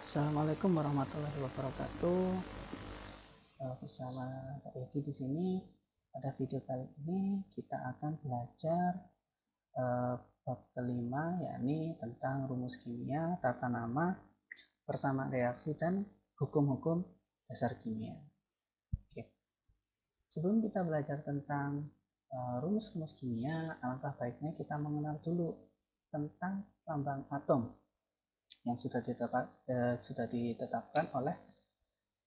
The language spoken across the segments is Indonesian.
Assalamualaikum warahmatullahi wabarakatuh. Bersama Pak Yogi di sini. Pada video kali ini kita akan belajar bab kelima, yakni tentang rumus kimia, tata nama, persamaan reaksi, dan hukum-hukum dasar kimia. Oke. Sebelum kita belajar tentang rumus-rumus kimia, alangkah baiknya kita mengenal dulu tentang lambang atom yang sudah ditetapkan oleh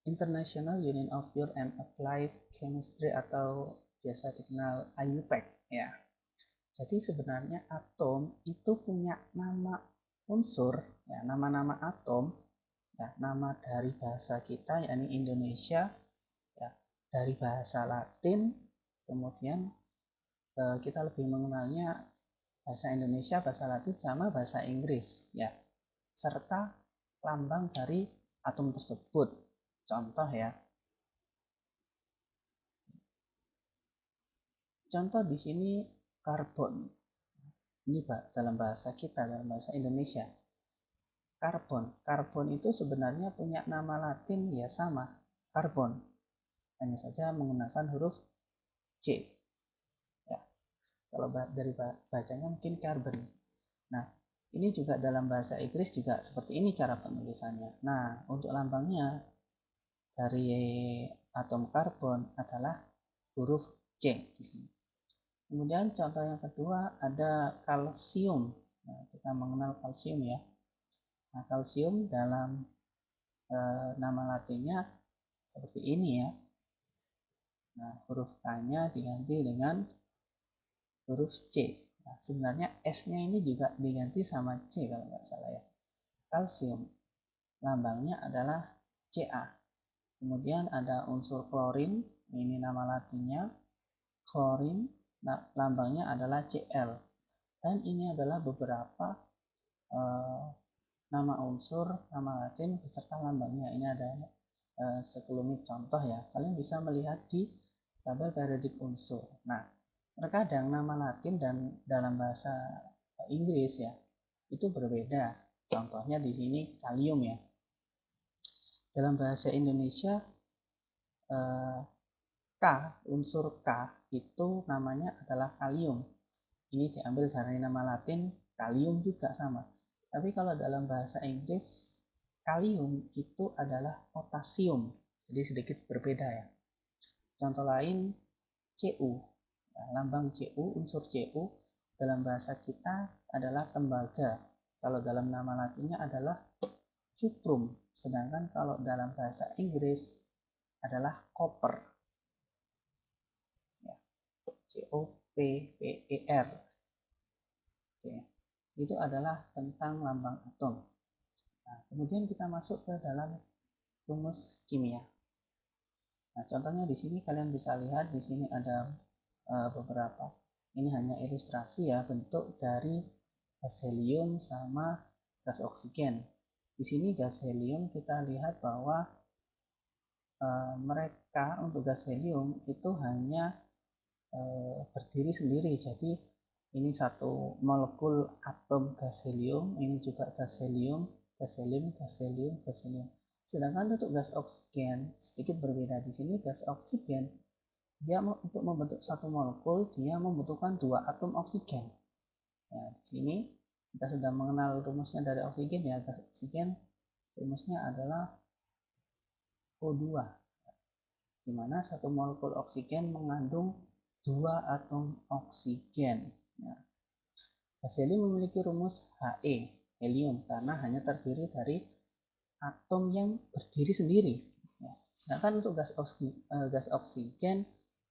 International Union of Pure and Applied Chemistry atau biasa dikenal IUPAC ya. Jadi sebenarnya atom itu punya nama unsur ya, nama-nama atom ya, nama dari bahasa kita yakni Indonesia ya, dari bahasa Latin, kemudian kita lebih mengenalnya bahasa Indonesia, bahasa Latin sama bahasa Inggris ya, serta lambang dari atom tersebut. Contoh ya. Contoh di sini karbon. Ini dalam bahasa kita, dalam bahasa Indonesia. Karbon itu sebenarnya punya nama Latin ya sama, karbon. Hanya saja menggunakan huruf C. Ya. Kalau dari bacanya mungkin carbon. Nah, ini juga dalam bahasa Inggris juga seperti ini cara penulisannya. Nah, untuk lambangnya dari atom karbon adalah huruf C di sini. Kemudian contoh yang kedua ada kalsium. Nah, kita mengenal kalsium ya. Nah, kalsium dalam nama latinnya seperti ini ya. Nah, huruf K-nya diganti dengan huruf C. Nah, sebenarnya S-nya ini juga diganti sama C kalau nggak salah ya. Kalsium. Lambangnya adalah Ca. Kemudian ada unsur klorin. Ini nama latinnya. Klorin. Nah, lambangnya adalah Cl. Dan ini adalah beberapa nama unsur, nama latin beserta lambangnya. Ini ada sekelumit contoh ya. Kalian bisa melihat di tabel periodik unsur. Nah, terkadang nama latin dan dalam bahasa Inggris ya itu berbeda. Contohnya di sini kalium ya. Dalam bahasa Indonesia unsur K itu namanya adalah kalium. Ini diambil dari nama latin kalium juga sama. Tapi kalau dalam bahasa Inggris kalium itu adalah potasium. Jadi sedikit berbeda ya. Contoh lain Cu. Nah, lambang Cu, unsur Cu dalam bahasa kita adalah tembaga. Kalau dalam nama latinnya adalah cuprum. Sedangkan kalau dalam bahasa Inggris adalah copper. Ya. COPPER. Oke. Itu adalah tentang lambang atom. Nah, kemudian kita masuk ke dalam rumus kimia. Nah, contohnya di sini kalian bisa lihat di sini ada beberapa. Ini hanya ilustrasi ya, bentuk dari gas helium sama gas oksigen. Di sini gas helium kita lihat bahwa mereka untuk gas helium itu hanya berdiri sendiri. Jadi ini satu molekul atom gas helium, ini juga gas helium, gas helium, gas helium, gas helium. Sedangkan untuk gas oksigen sedikit berbeda. Di sini gas oksigen dia untuk membentuk satu molekul dia membutuhkan dua atom oksigen. Nah, di sini kita sudah mengenal rumusnya dari oksigen ya. Gas oksigen rumusnya adalah O2. Di mana satu molekul oksigen mengandung dua atom oksigen. Nah, gas helium memiliki rumus He, helium, karena hanya terdiri dari atom yang berdiri sendiri. Ya. Sedangkan untuk gas oksigen,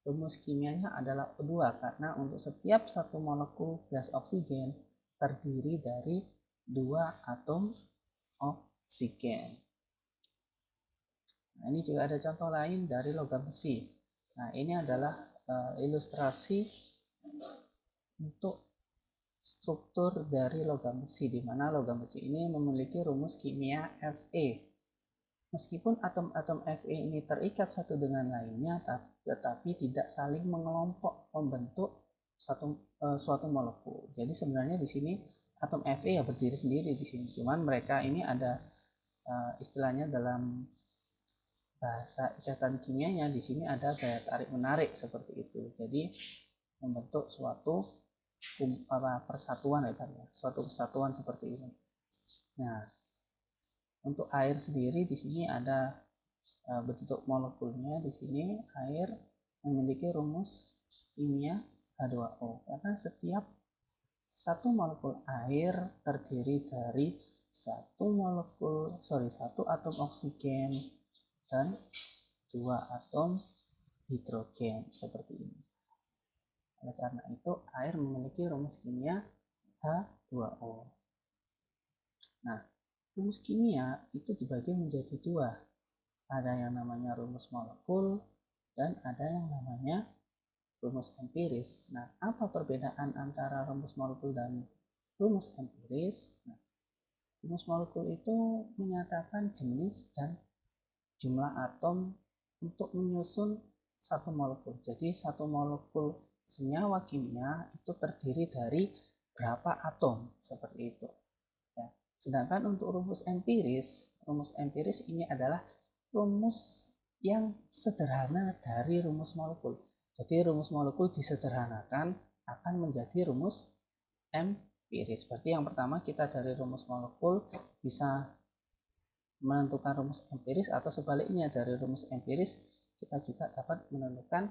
rumus kimianya adalah O2, karena untuk setiap satu molekul gas oksigen terdiri dari dua atom oksigen. Nah, ini juga ada contoh lain dari logam besi. Nah, ini adalah ilustrasi untuk struktur dari logam besi, di mana logam besi ini memiliki rumus kimia Fe. Meskipun atom-atom Fe ini terikat satu dengan lainnya, tetapi tidak saling mengelompok membentuk suatu molekul. Jadi sebenarnya di sini atom Fe ya berdiri sendiri di sini. Cuman mereka ini ada istilahnya dalam bahasa ikatan kimianya di sini ada gaya tarik menarik seperti itu. Jadi membentuk suatu persatuan suatu kesatuan seperti ini. Nah, untuk air sendiri di sini ada bentuk molekulnya. Di sini air memiliki rumus kimia H2O karena setiap satu molekul air terdiri dari satu atom oksigen dan 2 atom hidrogen seperti ini. Oleh karena itu air memiliki rumus kimia H2O. Nah, rumus kimia itu dibagi menjadi dua. Ada yang namanya rumus molekul dan ada yang namanya rumus empiris. Nah, apa perbedaan antara rumus molekul dan rumus empiris? Nah, rumus molekul itu menyatakan jenis dan jumlah atom untuk menyusun satu molekul. Jadi satu molekul senyawa kimia itu terdiri dari berapa atom seperti itu. Ya. Sedangkan untuk rumus empiris ini adalah rumus yang sederhana dari rumus molekul. Jadi rumus molekul disederhanakan akan menjadi rumus empiris. Berarti yang pertama kita dari rumus molekul bisa menentukan rumus empiris atau sebaliknya dari rumus empiris kita juga dapat menentukan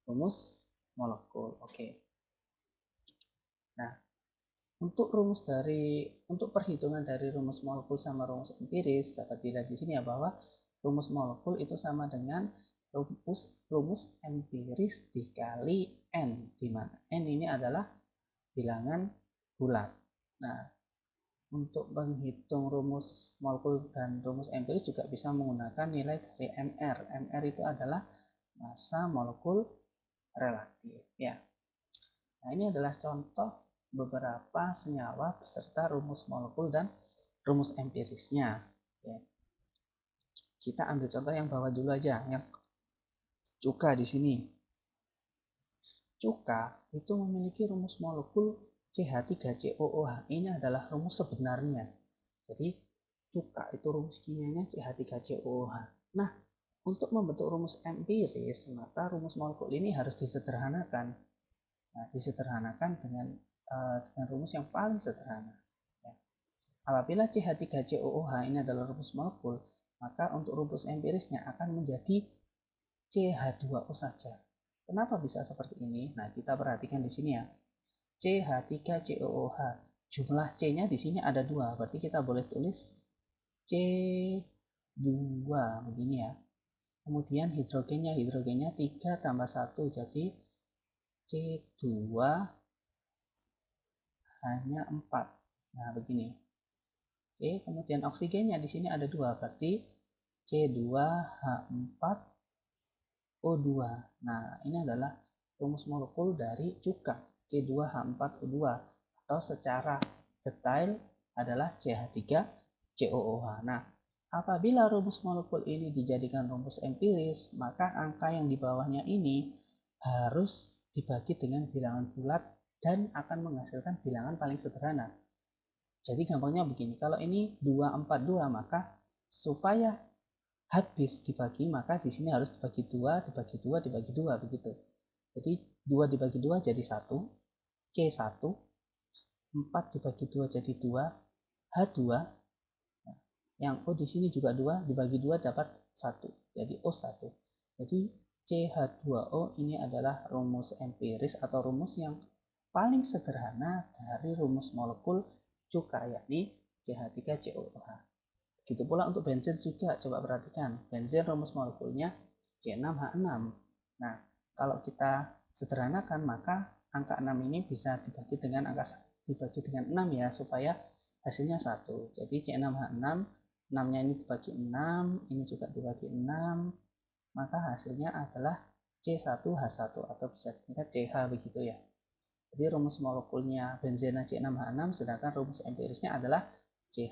rumus molekul. Oke. Nah, untuk perhitungan dari rumus molekul sama rumus empiris dapat dilihat di sini ya bahwa rumus molekul itu sama dengan rumus empiris dikali n, di mana n ini adalah bilangan bulat. Nah, untuk menghitung rumus molekul dan rumus empiris juga bisa menggunakan nilai dari Mr. Mr itu adalah massa molekul relatif ya. Nah, ini adalah contoh beberapa senyawa beserta rumus molekul dan rumus empirisnya. Ya. Kita ambil contoh yang bawah dulu aja, yang cuka di sini. Cuka itu memiliki rumus molekul CH3COOH. Ini adalah rumus sebenarnya. Jadi cuka itu rumus kimianya CH3COOH. Nah, untuk membentuk rumus empiris, maka rumus molekul ini harus disederhanakan. Nah, disederhanakan dengan rumus yang paling sederhana. Ya. Apabila CH3COOH ini adalah rumus molekul, maka untuk rumus empirisnya akan menjadi CH2O saja. Kenapa bisa seperti ini? Nah, kita perhatikan di sini ya. CH3COOH. Jumlah C-nya di sini ada 2, berarti kita boleh tulis C2 begini ya. Kemudian hidrogennya 3 tambah 1 jadi C2 hanya 4. Nah, begini. Oke, kemudian oksigennya di sini ada 2, berarti C2H4O2. Nah, ini adalah rumus molekul dari cuka C2H4O2 atau secara detail adalah CH3COOH. Nah, apabila rumus molekul ini dijadikan rumus empiris, maka angka yang di bawahnya ini harus dibagi dengan bilangan bulat dan akan menghasilkan bilangan paling sederhana. Jadi gampangnya begini, kalau ini 242 maka supaya habis dibagi maka di sini harus dibagi 2 begitu. Jadi 2 dibagi 2 jadi 1, C1, 4 dibagi 2 jadi 2, H2. Yang O di sini juga 2 dibagi 2 dapat 1, jadi O1. Jadi CH2O ini adalah rumus empiris atau rumus yang paling sederhana dari rumus molekul cuka, yakni CH3COOH. Begitu pula untuk bensin juga, coba perhatikan. Bensin rumus molekulnya C6H6. Nah, kalau kita sederhanakan maka angka 6 ini bisa dibagi dengan 6 ya, supaya hasilnya 1. Jadi C6H6, 6-nya ini dibagi 6, ini juga dibagi 6, maka hasilnya adalah C1H1 atau bisa disingkat CH begitu ya. Jadi rumus molekulnya benzena C6H6 sedangkan rumus empirisnya adalah CH.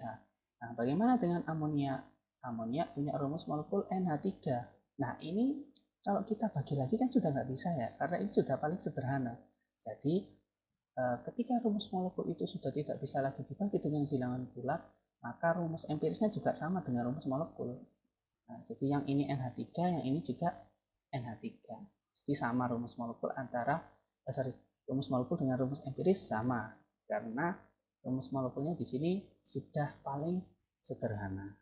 Nah, bagaimana dengan amonia? Amonia punya rumus molekul NH3. Nah, ini kalau kita bagi lagi kan sudah nggak bisa ya, karena ini sudah paling sederhana. Jadi, ketika rumus molekul itu sudah tidak bisa lagi dibagi dengan bilangan bulat, maka rumus empirisnya juga sama dengan rumus molekul. Nah, jadi yang ini NH3, yang ini juga NH3. Jadi sama rumus molekul rumus molekul dengan rumus empiris sama, karena rumus molekulnya di sini sudah paling sederhana.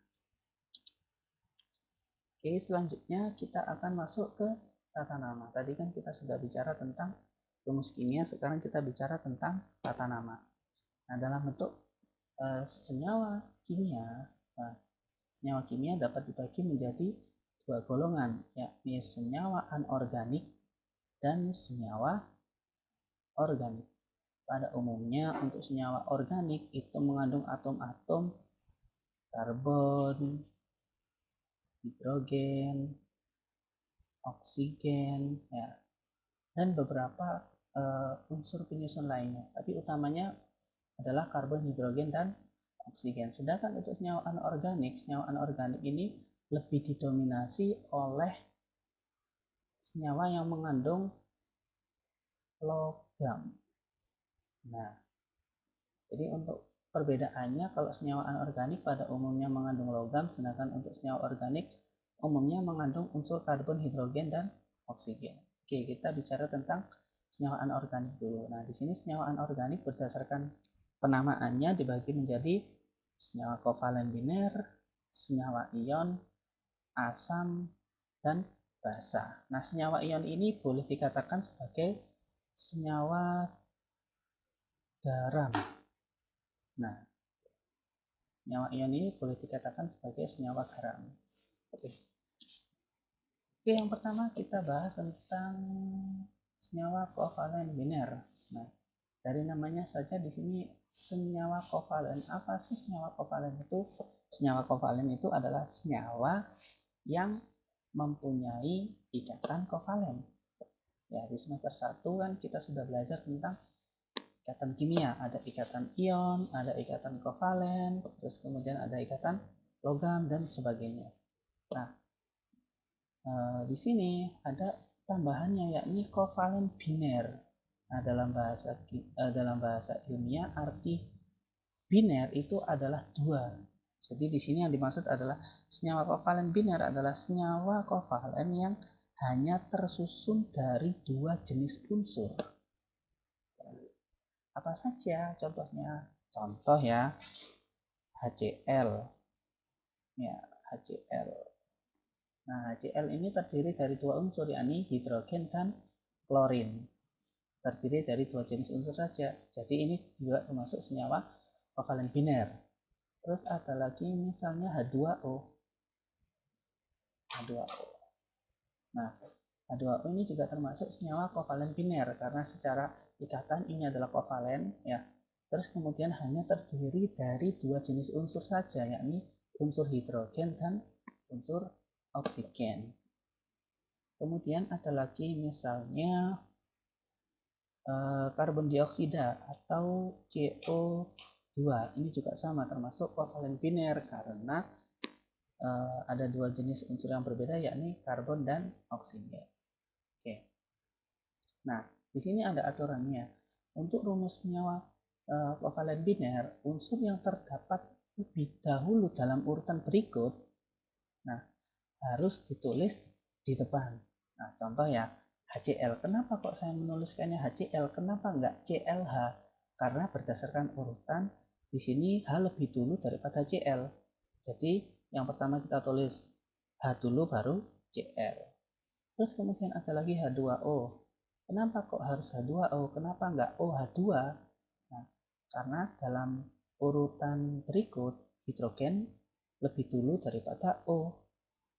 Oke, selanjutnya kita akan masuk ke tata nama. Tadi kan kita sudah bicara tentang rumus kimia, sekarang kita bicara tentang tata nama. Nah, dalam bentuk senyawa kimia, senyawa kimia dapat dibagi menjadi dua golongan, yakni senyawa anorganik dan senyawa organik. Pada umumnya untuk senyawa organik itu mengandung atom-atom karbon, hidrogen, oksigen, ya, dan beberapa unsur penyusun lainnya. Tapi utamanya adalah karbon, hidrogen, dan oksigen. Sedangkan untuk senyawa anorganik ini lebih didominasi oleh senyawa yang mengandung logam. Nah, jadi untuk perbedaannya, kalau senyawa anorganik pada umumnya mengandung logam, sedangkan untuk senyawa organik umumnya mengandung unsur karbon, hidrogen, dan oksigen. Oke, kita bicara tentang senyawa anorganik dulu. Nah, di sini senyawa anorganik berdasarkan penamaannya dibagi menjadi senyawa kovalen biner, senyawa ion, asam, dan basa. Nah, senyawa ion ini boleh dikatakan sebagai senyawa garam. Nah, senyawa ion ini boleh dikatakan sebagai senyawa garam. Oke, yang pertama kita bahas tentang senyawa kovalen biner. Nah, dari namanya saja di sini senyawa kovalen. Apa sih senyawa kovalen itu? Senyawa kovalen itu adalah senyawa yang mempunyai ikatan kovalen. Ya, di semester 1 kan kita sudah belajar tentang ikatan kimia, ada ikatan ion, ada ikatan kovalen, terus kemudian ada ikatan logam dan sebagainya. Nah, di sini ada tambahannya, yakni kovalen biner. Nah, dalam bahasa ilmiah arti biner itu adalah dua. Jadi di sini yang dimaksud adalah senyawa kovalen biner adalah senyawa kovalen yang hanya tersusun dari dua jenis unsur. Apa saja contohnya? Contoh ya, HCl. Ya, HCl. Nah, HCl ini terdiri dari dua unsur, yakni hidrogen dan klorin. Terdiri dari dua jenis unsur saja. Jadi ini juga termasuk senyawa kovalen biner. Terus ada lagi misalnya H2O. H2O. Nah, H2O ini juga termasuk senyawa kovalen biner karena secara ikatan ini adalah kovalen, ya. Terus kemudian hanya terdiri dari dua jenis unsur saja, yakni unsur hidrogen dan unsur oksigen. Kemudian ada lagi misalnya karbon dioksida atau CO2. Ini juga sama termasuk kovalen biner karena ada dua jenis unsur yang berbeda, yakni karbon dan oksigen. Oke. Nah, di sini ada aturannya. Untuk rumus senyawa kovalen biner, unsur yang terdapat lebih dahulu dalam urutan berikut, nah, harus ditulis di depan. Nah, contoh ya, HCl. Kenapa kok saya menuliskannya HCl? Kenapa enggak CLH? Karena berdasarkan urutan, di sini H lebih dulu daripada CL. Jadi, yang pertama kita tulis H dulu baru Cl. Terus kemudian ada lagi H2O. Kenapa kok harus H2O? Kenapa enggak OH2? Nah, karena dalam urutan berikut hidrogen lebih dulu daripada O,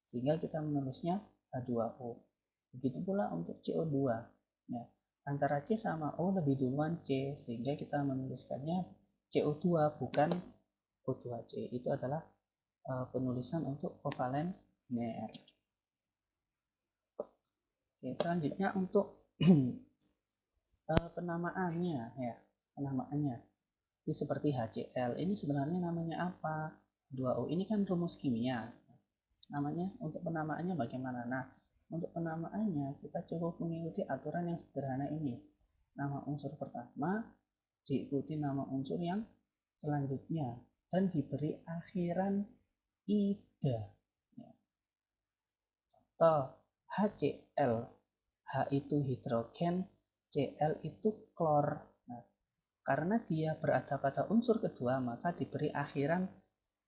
sehingga kita menulisnya H2O. Begitu pula untuk CO2. Ya, antara C sama O lebih duluan C, sehingga kita menuliskannya CO2 bukan O2C. Itu adalah penulisan untuk kovalen biner. Oke, selanjutnya untuk penamaannya, ya, penamaannya. Ini seperti HCl. Ini sebenarnya namanya apa? 2O ini kan rumus kimia. Namanya untuk penamaannya bagaimana? Nah, untuk penamaannya kita cukup mengikuti aturan yang sederhana ini. Nama unsur pertama diikuti nama unsur yang selanjutnya dan diberi akhiran ida. Contoh HCl, H itu hidrogen, Cl itu klor. Nah, karena dia berada pada unsur kedua, maka diberi akhiran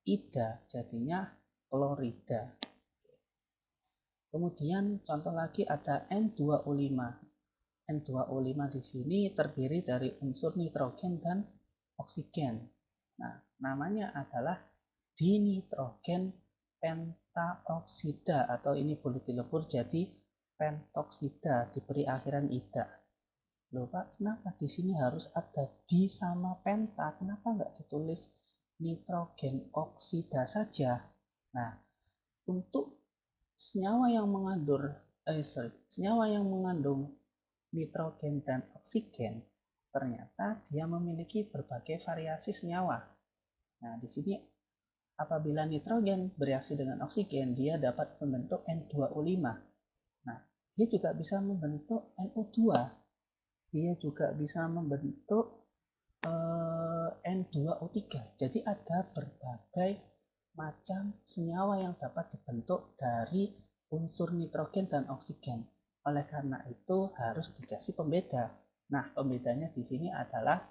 ida, jadinya klorida. Kemudian contoh lagi ada N2O5. N2O5 di sini terdiri dari unsur nitrogen dan oksigen. Nah, namanya adalah dinitrogen pentaoksida, atau ini boleh dilebur jadi pentoksida, diberi akhiran ida. Loh Pak, kenapa di sini harus ada di sama penta? Kenapa nggak ditulis nitrogen oksida saja? Nah, untuk senyawa yang mengandung nitrogen dan oksigen, ternyata dia memiliki berbagai variasi senyawa. Nah, di sini apabila nitrogen bereaksi dengan oksigen, dia dapat membentuk N2O5. Nah, dia juga bisa membentuk NO2. Dia juga bisa membentuk N2O3. Jadi ada berbagai macam senyawa yang dapat dibentuk dari unsur nitrogen dan oksigen. Oleh karena itu harus dikasih pembeda. Nah, pembedanya di sini adalah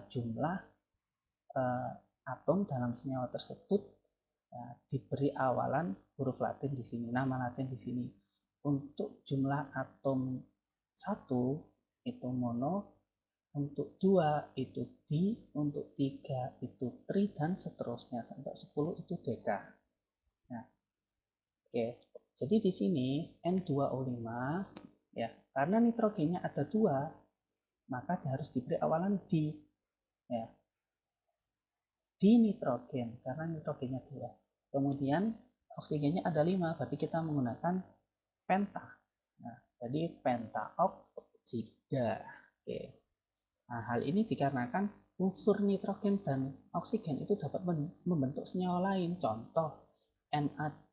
jumlah atom dalam senyawa tersebut diberi awalan huruf Latin di sini, nama Latin di sini. Untuk jumlah atom 1 itu mono, untuk 2 itu di, untuk 3 itu tri, dan seterusnya sampai 10 itu deka. Nah, oke. Jadi di sini N2O5 ya, karena nitrogennya ada 2, maka harus diberi awalan di. Ya. Di nitrogen karena nitrogennya 2. Kemudian oksigennya ada 5, berarti kita menggunakan penta. Nah, jadi pentaoksida. Oke. Nah, hal ini dikarenakan unsur nitrogen dan oksigen itu dapat membentuk senyawa lain. Contoh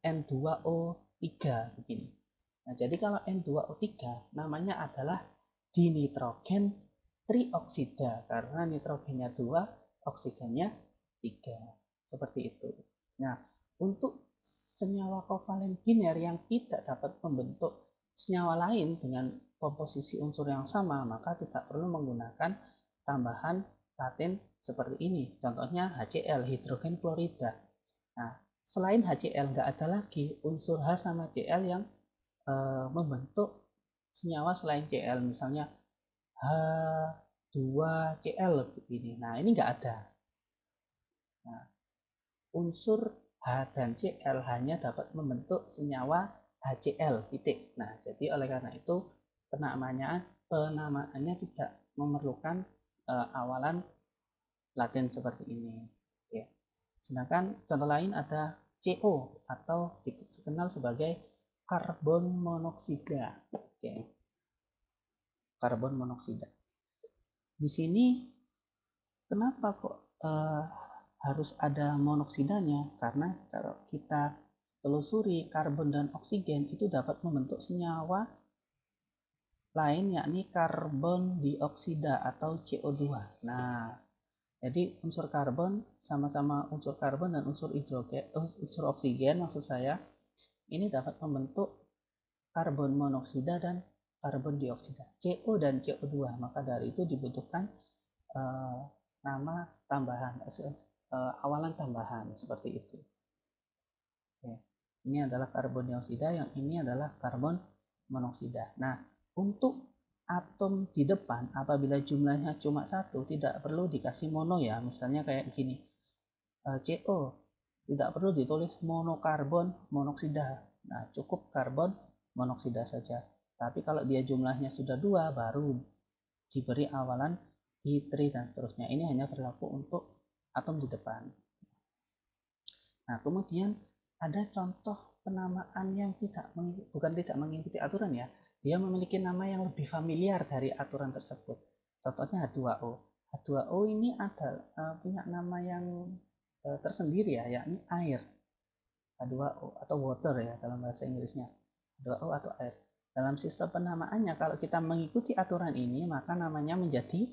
N2O3 begini. Nah, jadi kalau N2O3 namanya adalah dinitrogen trioksida karena nitrogennya 2, oksigennya 3. Seperti itu. Nah, untuk senyawa kovalen biner yang tidak dapat membentuk senyawa lain dengan komposisi unsur yang sama, maka tidak perlu menggunakan tambahan Latin seperti ini. Contohnya HCl, hidrogen klorida. Nah, selain HCl nggak ada lagi unsur H sama Cl yang membentuk senyawa selain Cl, misalnya H2Cl begini. Nah, ini nggak ada. Nah, unsur H dan Cl hanya dapat membentuk senyawa HCl titik. Nah, jadi oleh karena itu penamaannya tidak memerlukan awalan Latin seperti ini. Oke. Sedangkan contoh lain ada CO atau dikenal sebagai karbon monoksida. Oke. Karbon monoksida. Di sini kenapa kok harus ada monoksidanya? Karena kalau kita telusuri karbon dan oksigen itu dapat membentuk senyawa lain, yakni karbon dioksida atau CO2. Nah, jadi unsur karbon sama-sama unsur karbon dan unsur oksigen maksud saya ini dapat membentuk karbon monoksida dan karbon dioksida, CO dan CO2. Maka dari itu dibutuhkan nama tambahan, awalan tambahan seperti itu. Oke. Ini adalah karbon dioksida, yang ini adalah karbon monoksida. Nah, untuk atom di depan apabila jumlahnya cuma 1 tidak perlu dikasih mono ya, misalnya kayak gini, CO tidak perlu ditulis monokarbon monoksida. Nah, cukup karbon monoksida saja. Tapi kalau dia jumlahnya sudah 2 baru diberi awalan H3 dan seterusnya. Ini hanya berlaku untuk atom di depan. Nah, kemudian ada contoh penamaan yang bukan tidak mengikuti aturan ya. Dia memiliki nama yang lebih familiar dari aturan tersebut. Contohnya H2O. H2O ini punya nama yang tersendiri ya, yakni air. H2O atau water ya dalam bahasa Inggrisnya. H2O atau air. Dalam sistem penamaannya kalau kita mengikuti aturan ini maka namanya menjadi,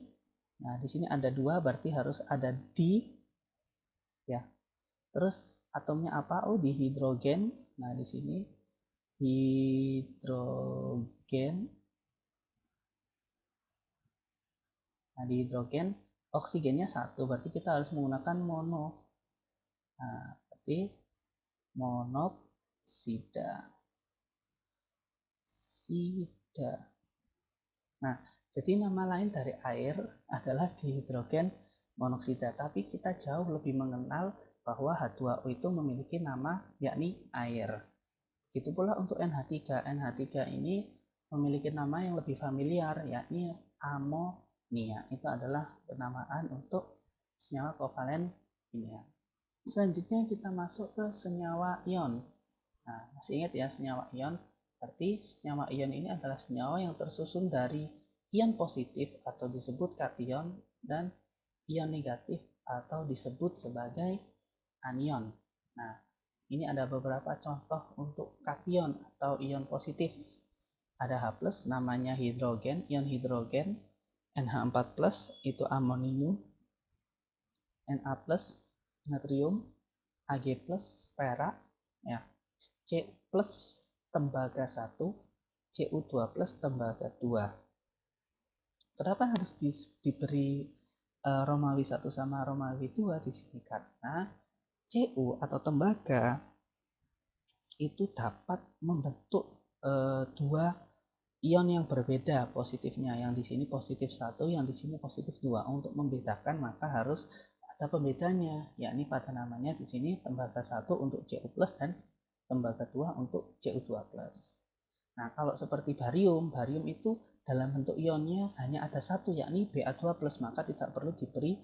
nah di sini ada 2 berarti harus ada di ya. Terus atomnya apa? Oh, dihidrogen. Nah, di sini hidrogen. Nah, di hidrogen oksigennya 1, berarti kita harus menggunakan mono. Nah, berarti monoksida. Nah, jadi nama lain dari air adalah dihidrogen monoksida, tapi kita jauh lebih mengenal bahwa H2O itu memiliki nama yakni air. Begitu pula untuk NH3. NH3 ini memiliki nama yang lebih familiar yakni amonia. Itu adalah penamaan untuk senyawa kovalen kimia. Selanjutnya kita masuk ke senyawa ion. Nah, masih ingat ya senyawa ion? Berarti senyawa ion ini adalah senyawa yang tersusun dari ion positif atau disebut kation dan ion negatif atau disebut sebagai anion. Nah, ini ada beberapa contoh untuk kation atau ion positif. Ada H+, namanya hidrogen, ion hidrogen. NH4+, itu amonium. Na+, natrium. Ag+, perak. Ya. C+, tembaga 1, Cu2+, tembaga 2. Kenapa harus diberi Romawi 1 sama Romawi 2 di sini? Karena Cu atau tembaga itu dapat membentuk dua ion yang berbeda positifnya. Yang di sini positif 1, yang di sini positif 2. Untuk membedakan maka harus ada pembedanya, yakni pada namanya di sini tembaga 1 untuk Cu+ dan tembaga 2 untuk Cu2+. Nah, kalau seperti barium itu dalam bentuk ionnya hanya ada satu, yakni Ba2+, maka tidak perlu diberi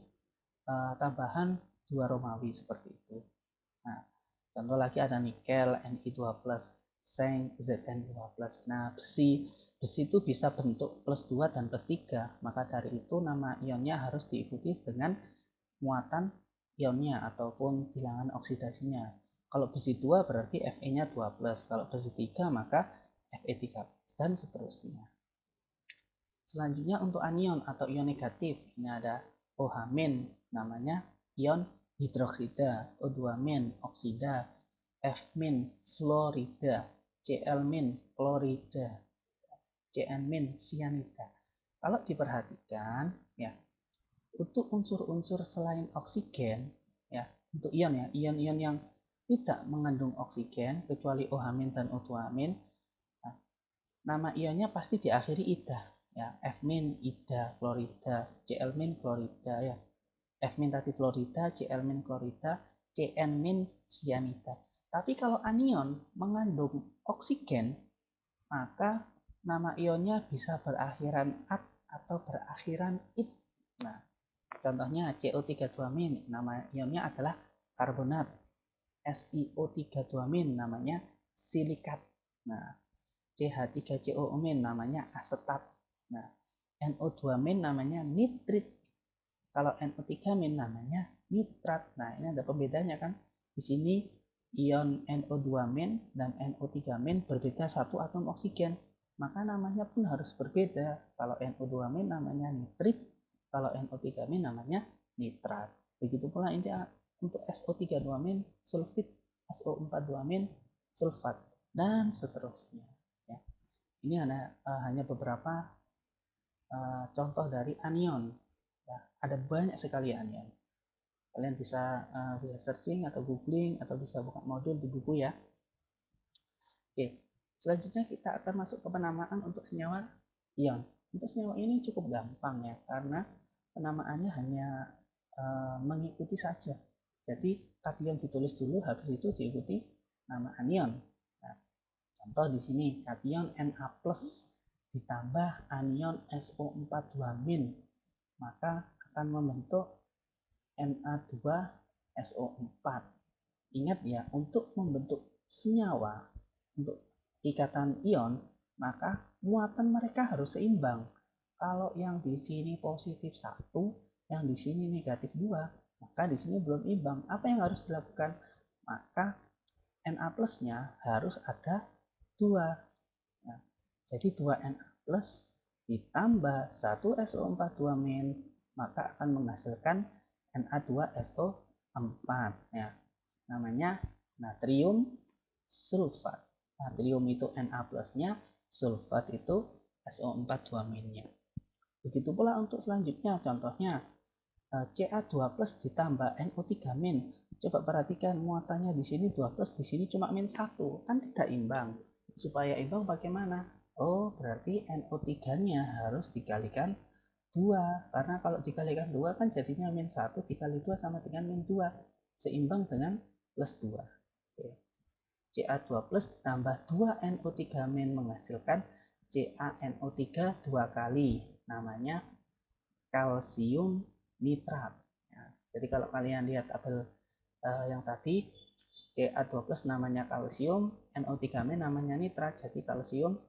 tambahan 2 Romawi seperti itu. Nah, contoh lagi ada nikel, Ni2+, seng, Zn2+. Nah, besi itu bisa bentuk plus 2 dan plus 3, maka dari itu nama ionnya harus diikuti dengan muatan ionnya ataupun bilangan oksidasinya. Kalau besi 2 berarti Fe-nya 2+, kalau besi 3 maka Fe3+, dan seterusnya. Selanjutnya untuk anion atau ion negatif, ini ada OH-, namanya ion hidroksida, O2- oksida, F- fluorida, Cl- klorida, Cn- sianida. Kalau diperhatikan ya, untuk unsur-unsur selain oksigen ya, untuk ion ya, ion-ion yang tidak mengandung oksigen kecuali OH- dan O2-. Nah, nama ionnya pasti diakhiri ida ya, F- ida klorida, Cl- klorida ya. F- tadi fluorida, Cl- klorida, Cn- sianida. Tapi kalau anion mengandung oksigen, maka nama ionnya bisa berakhiran at atau berakhiran it. Nah, contohnya CO32-, nama ionnya adalah karbonat. SiO32-, namanya silikat. Nah, CH3COO-, namanya asetat. Nah, NO2-, namanya nitrit. Kalau NO3- namanya nitrat. Nah, ini ada pembedanya kan? Di sini ion NO2- dan NO3- berbeda satu atom oksigen. Maka namanya pun harus berbeda. Kalau NO2- namanya nitrit, kalau NO3- namanya nitrat. Begitu pula ini untuk SO32- sulfit, SO42- sulfat, dan seterusnya. Ya. Ini hanya beberapa contoh dari anion. Ya, ada banyak sekali anion. Kalian bisa searching atau googling atau bisa buka modul di buku ya. Oke, selanjutnya kita akan masuk ke penamaan untuk senyawa ion. Untuk senyawa ini cukup gampang ya, karena penamaannya hanya mengikuti saja. Jadi kation ditulis dulu, habis itu diikuti nama anion. Nah, contoh di sini kation Na+ ditambah anion SO42-, maka akan membentuk Na2SO4. Ingat ya, untuk membentuk senyawa, untuk ikatan ion, maka muatan mereka harus seimbang. Kalau yang di sini positif 1, yang di sini negatif 2, maka di sini belum imbang. Apa yang harus dilakukan? Maka Na+-nya harus ada 2. Nah, jadi 2 Na+ ditambah 1 SO42-, maka akan menghasilkan Na2SO4. ya. Namanya natrium sulfat. Natrium itu Na plusnya, sulfat itu SO4 2-nya. Begitu pula untuk selanjutnya, contohnya Ca2 plus ditambah NO3 min. Coba perhatikan muatannya di sini 2 plus, di sini cuma min 1, kan tidak imbang. Supaya imbang bagaimana? Oh, berarti NO3-nya harus dikalikan 2, karena kalau dikalikan 2 kan jadinya min 1 dikali 2 sama dengan min 2, seimbang dengan plus 2. Oke. Ca2 plus ditambah 2 NO3 min menghasilkan CaNO3 2 kali, namanya kalsium nitrat. Ya, jadi kalau kalian lihat tabel yang tadi, Ca2 plus namanya kalsium, NO3 min namanya nitrat, jadi kalsium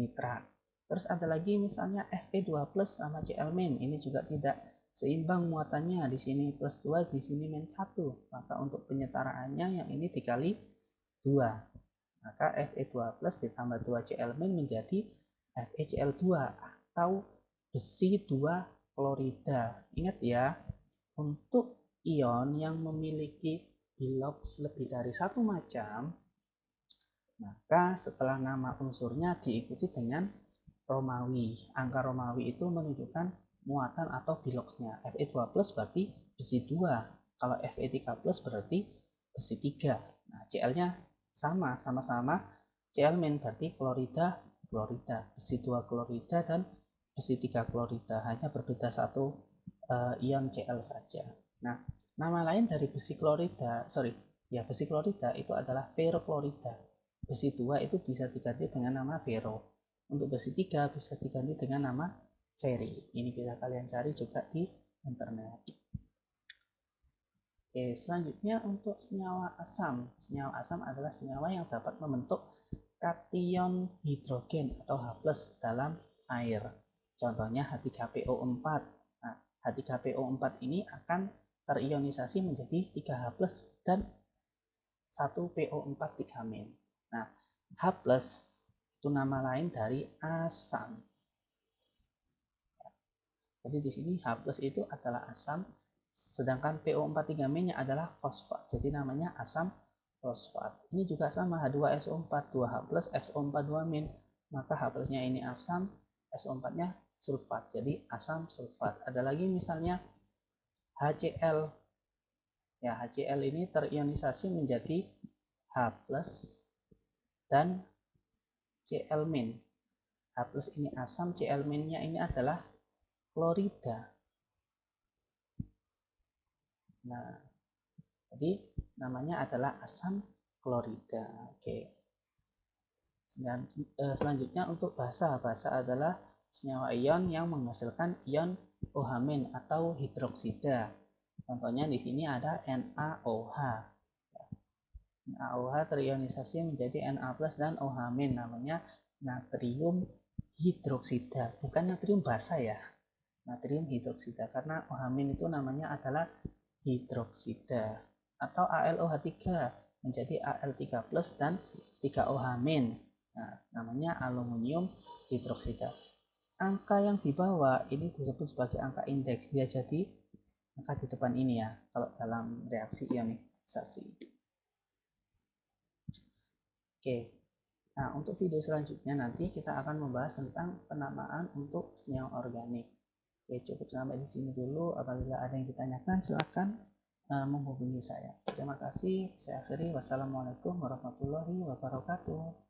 nitrat. Terus ada lagi misalnya Fe2 plus sama Cl min, ini juga tidak seimbang muatannya, di sini plus 2, di sini min 1. Maka untuk penyetaraannya yang ini dikali 2. Maka Fe2 plus ditambah 2 Cl min menjadi FeCl2 atau besi 2 klorida. Ingat ya, untuk ion yang memiliki bilox lebih dari satu macam, maka setelah nama unsurnya diikuti dengan Romawi. Angka Romawi itu menunjukkan muatan atau biloxnya. Fe2 plus berarti besi 2. Kalau Fe3 plus berarti besi 3. Nah, Cl-nya sama-sama Cl min berarti klorida, besi 2 klorida dan besi 3 klorida, hanya berbeda satu ion Cl saja. Nah, nama lain dari besi klorida, besi klorida itu adalah ferroklorida. Besi 2 itu bisa diganti dengan nama ferro. Untuk besi 3 bisa diganti dengan nama ferri. Ini bisa kalian cari juga di internet. Oke, selanjutnya untuk senyawa asam. Senyawa asam adalah senyawa yang dapat membentuk kation hidrogen atau H+ dalam air. Contohnya H3PO4. Nah, H3PO4 ini akan terionisasi menjadi 3H+ dan 1PO4 3-. Nah, H+ itu nama lain dari asam. Jadi di sini H+ itu adalah asam, sedangkan PO4 3-nya adalah fosfat. Jadi namanya asam fosfat. Ini juga sama, H2SO4, 2H+, SO4 2-. Maka H+-nya ini asam, SO4-nya sulfat. Jadi asam sulfat. Ada lagi misalnya HCl. Ya, HCl ini terionisasi menjadi H+ dan Cl-. H+ ini asam, Cl-nya ini adalah klorida. Nah, jadi namanya adalah asam klorida. Oke. Selanjutnya untuk basa. Basa adalah senyawa ion yang menghasilkan ion OH- atau hidroksida. Contohnya di sini ada NaOH. NaOH terionisasi menjadi Na+ dan OH- namanya natrium hidroksida. Bukan natrium basa ya. Natrium hidroksida karena OH- itu namanya adalah hidroksida. Atau AlOH3 menjadi Al3+ dan 3OH-. Nah, namanya aluminium hidroksida. Angka yang di bawah ini disebut sebagai angka indeks. Dia jadi angka di depan ini ya, kalau dalam reaksi ionisasi. Oke. Nah, untuk video selanjutnya nanti kita akan membahas tentang penamaan untuk senyawa organik. Oke, cukup sampai di sini dulu. Apabila ada yang ditanyakan, silakan menghubungi saya. Terima kasih. Saya akhiri. Wassalamualaikum warahmatullahi wabarakatuh.